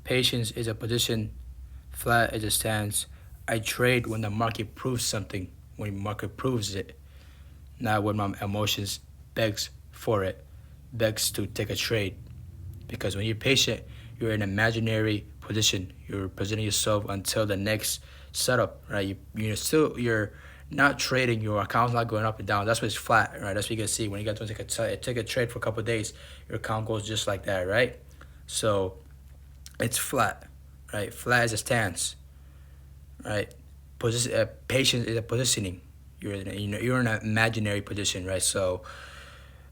Patience is a position, flat is a stance. I trade when the market proves something, when the market proves it, not when my emotions begs for it, begs to take a trade. Because when you're patient, you're in an imaginary position. You're positioning yourself until the next setup, right? You're not trading. Your account's not going up and down. That's why it's flat, right? That's what you can see when you got to take a trade for a couple of days. Your account goes just like that, right? So it's flat, right? Flat is a stance, right? Patience is a positioning. You're in an imaginary position, right? So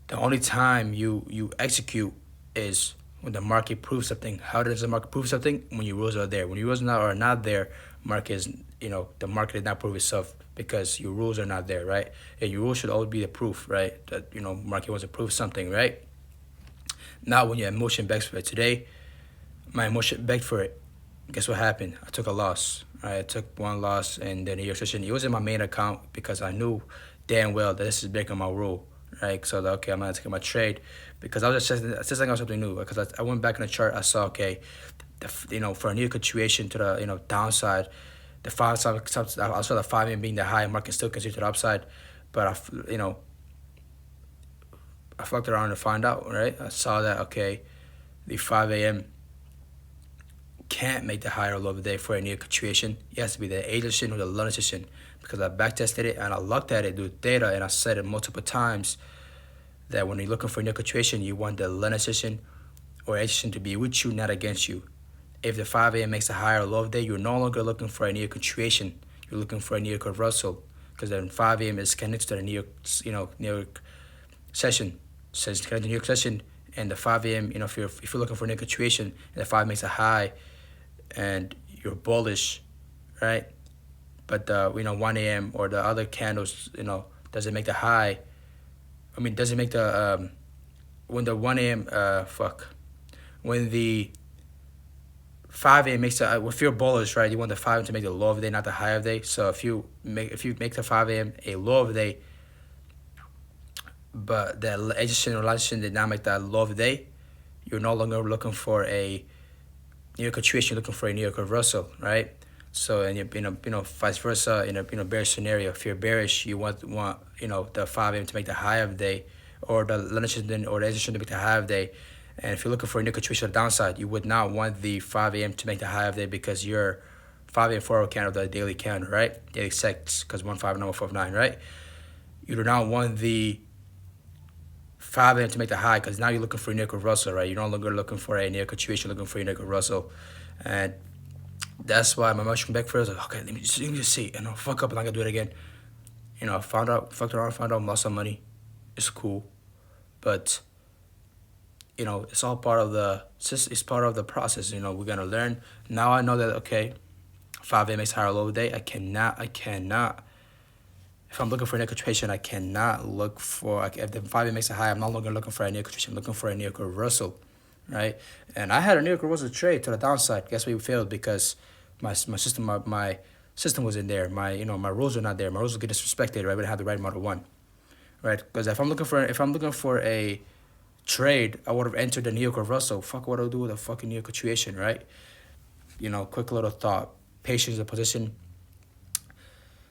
the only time you execute is when the market proves something. How does the market prove something? When your rules are there. When your rules are not there, market is the market did not prove itself because your rules are not there, right? And your rules should always be the proof, right? That market wants to prove something, right? Not when your emotion begs for it. Today, my emotion begged for it. Guess what happened? I took a loss. Right? I took one loss, and then the session. It was in my main account because I knew damn well that this is breaking my rule. Right? So okay, I'm gonna take my trade because I was just assessing on something new. Because I went back in the chart, I saw okay, for a new situation to the downside, the five I saw the 5 AM being the high, market still continued to the upside, but I fucked around to find out. Right? I saw that okay, the 5 AM can't make the higher low of the day for a new situation. It has to be the A decision or the low decision because I backtested it and I looked at it with data and I said it multiple times that when you're looking for a new situation, you want the low decision or A decision to be with you, not against you. If the 5 AM makes a higher low of the day, you're no longer looking for a new situation. You're looking for a New York reversal because then 5 AM is connected to the New York session. Says connected to the New York session and the 5 AM. If you're looking for a new situation and the 5 makes a high and you're bullish, right? But the 1 AM or the other candles, doesn't make the high. I mean, doesn't make the when the 1 AM when the 5 AM makes a if you're bullish, right? You want the 5 to make the low of the day, not the high of the day. So if you make the 5 AM a low of the day, but the adjustment or relation did not make that low of the day, you're no longer looking for a New York situation, looking for a New York reversal, right? So and vice versa in a bearish scenario. If you're bearish, you want the 5 AM to make the high of the day, or the London or the position to make the high of the day. And if you're looking for a New York situation on the downside, you would not want the 5 AM to make the high of the day because you're 5 AM 4 candle, the daily candle, right? Daily sects, because 159, 159, right? You do not want the 5 AM to make the high because now you're looking for a New York reversal, right? You're no longer looking for a New York situation, looking for a New York reversal. And that's why my emotion back first. Like, okay, let me just see. And I'll fuck up and I'm gonna do it again. I fucked around, found out, lost some money. It's cool. But, it's all part of it's part of the process. We're gonna learn. Now I know that, okay, 5 AM makes higher low day. I cannot, if I'm looking for a New York situation, I cannot look for, if the 5 AM makes a high, I'm no longer looking for a New York situation, I'm looking for a New York reversal, right? And I had a New York reversal trade to the downside. Guess we failed because my system was in there. My rules were not there. My rules would get disrespected, right? But I had the right model one, right? Because if I'm looking for a trade, I would have entered the New York reversal. Fuck what I'll do with a fucking New York situation, right? Quick little thought. Patience is a position.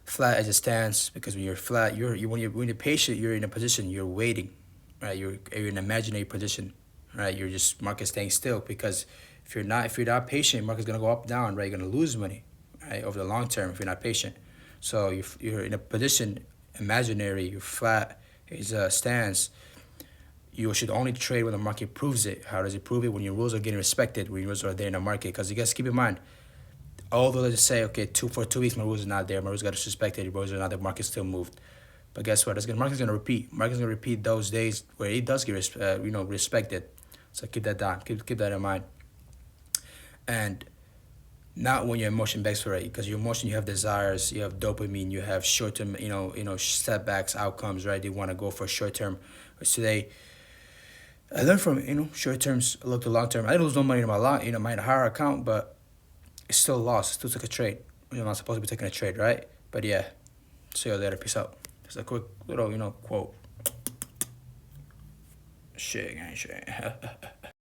Flat as a stance, because when you're flat, when you're patient, you're in a position, you're waiting, right? You're in an imaginary position, right? You're just market staying still because if you're not patient, market's gonna go up down, right? You're gonna lose money, right, over the long term if you're not patient. So you're in a position, imaginary, you're flat, it's a stance. You should only trade when the market proves it. How does it prove it? When your rules are getting respected, when your rules are there in the market. Because you guys keep in mind, although they say, okay, for 2 weeks my rules are not there, my rules got disrespected, the rules are not, the market still moved. But guess what? Market's gonna repeat. Market's gonna repeat those days where it does get respected. So keep that down. Keep that in mind. And not when your emotion begs for it, because your emotion, you have desires, you have dopamine, you have short term, setbacks, outcomes, right? They want to go for short term. Today, I learned from short terms, look to long term. I didn't lose no money in my higher account, but it's still lost. Still took a trade. You're not supposed to be taking a trade, right? But yeah, see you later. Peace out. Just a quick little, quote. Shit, gang, shit.